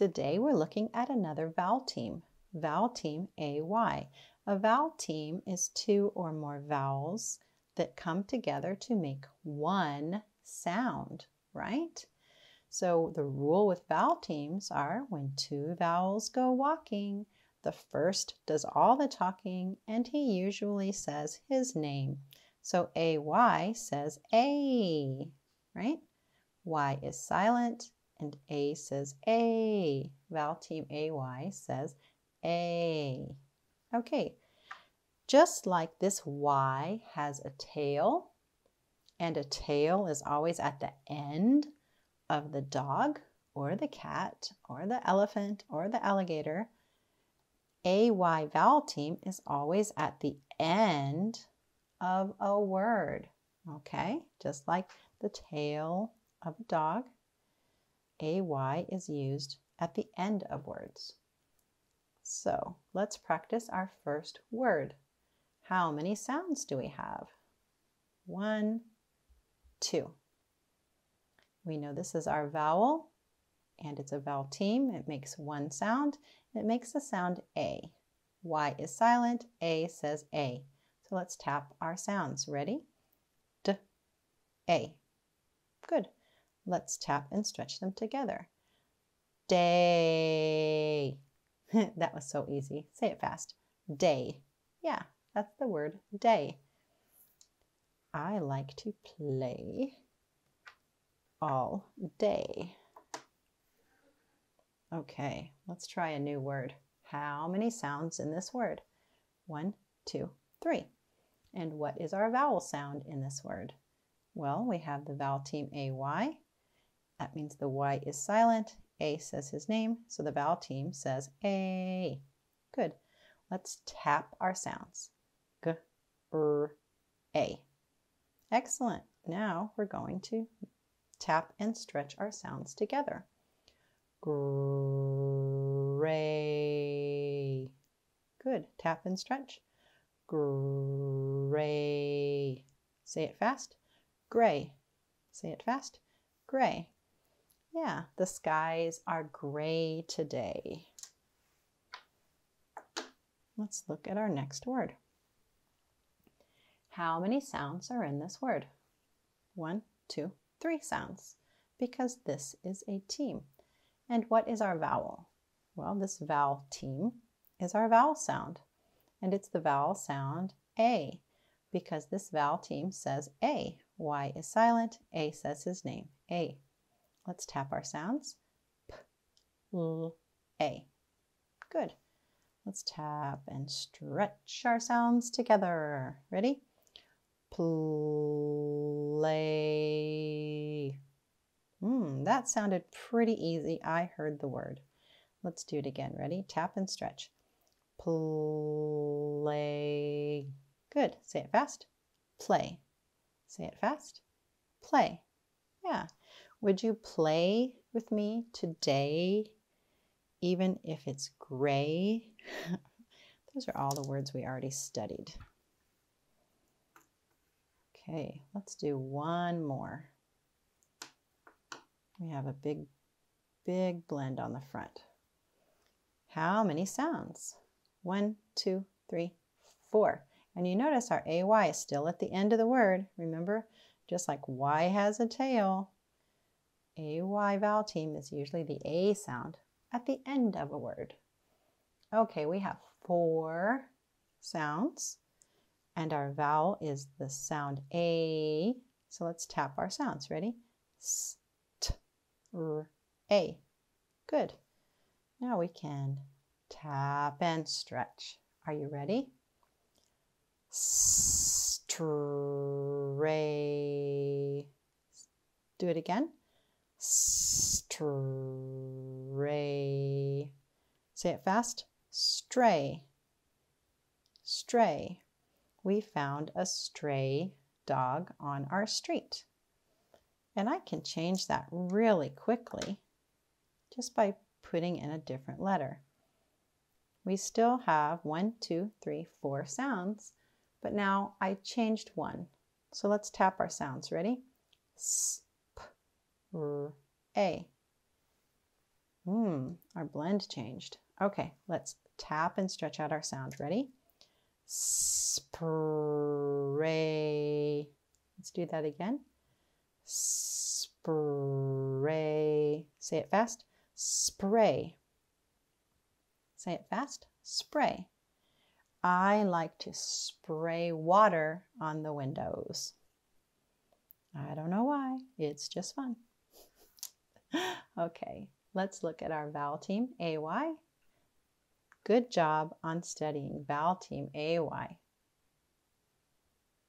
Today we're looking at another vowel team AY. A vowel team is two or more vowels that come together to make one sound, right? So the rule with vowel teams are when two vowels go walking, the first does all the talking and he usually says his name. So AY says A, right? Y is silent and A says A. Vowel team AY says A. Okay, just like this Y has a tail, and a tail is always at the end of the dog or the cat or the elephant or the alligator, AY vowel team is always at the end of a word. Okay, just like the tail of a dog, AY is used at the end of words. So let's practice our first word. How many sounds do we have? 1, 2. We know this is our vowel, and it's a vowel team. It makes one sound. It makes the sound A. Y is silent. A says A. So let's tap our sounds. Ready? D, A. Good. Let's tap and stretch them together. Day. That was so easy. Say it fast. Day. Yeah, that's the word day. I like to play all day. Okay, let's try a new word. How many sounds in this word? 1, 2, 3. And what is our vowel sound in this word? Well, we have the vowel team AY. That means the Y is silent. A says his name, so the vowel team says A. Good. Let's tap our sounds. G, R, A. Excellent. Now we're going to tap and stretch our sounds together. Gray. Good. Tap and stretch. Gray. Say it fast. Gray. Say it fast. Gray. Yeah, the skies are gray today. Let's look at our next word. How many sounds are in this word? 1, 2, 3 sounds, because this is a team. And what is our vowel? Well, this vowel team is our vowel sound, and it's the vowel sound A, because this vowel team says A. Y is silent. A says his name. A. Let's tap our sounds. P, L, A. Good. Let's tap and stretch our sounds together. Ready? Play. That sounded pretty easy. I heard the word. Let's do it again. Ready? Tap and stretch. Play. Good. Say it fast. Play. Say it fast. Play. Yeah. Would you play with me today, even if it's gray? Those are all the words we already studied. Okay, let's do one more. We have a big blend on the front. How many sounds? 1, 2, 3, 4. And you notice our AY is still at the end of the word. Remember, just like Y has a tail, AY vowel team is usually the A sound at the end of a word. Okay, we have 4 sounds, and our vowel is the sound A. So let's tap our sounds. Ready? S, T, R, A. Good. Now we can tap and stretch. Are you ready? Stray. Do it again. Stray. Say it fast. Stray. Stray. We found a stray dog on our street. And I can change that really quickly just by putting in a different letter. We still have 1, 2, 3, 4 sounds, but now I changed one. So let's tap our sounds. Ready? S, P, R, A. Our blend changed. Okay, let's tap and stretch out our sound. Ready? Spray. Let's do that again. Spray. Say it fast. Spray. Say it fast. Spray. I like to spray water on the windows. I don't know why. It's just fun. Okay, let's look at our vowel team, AY. Good job on studying vowel team AY.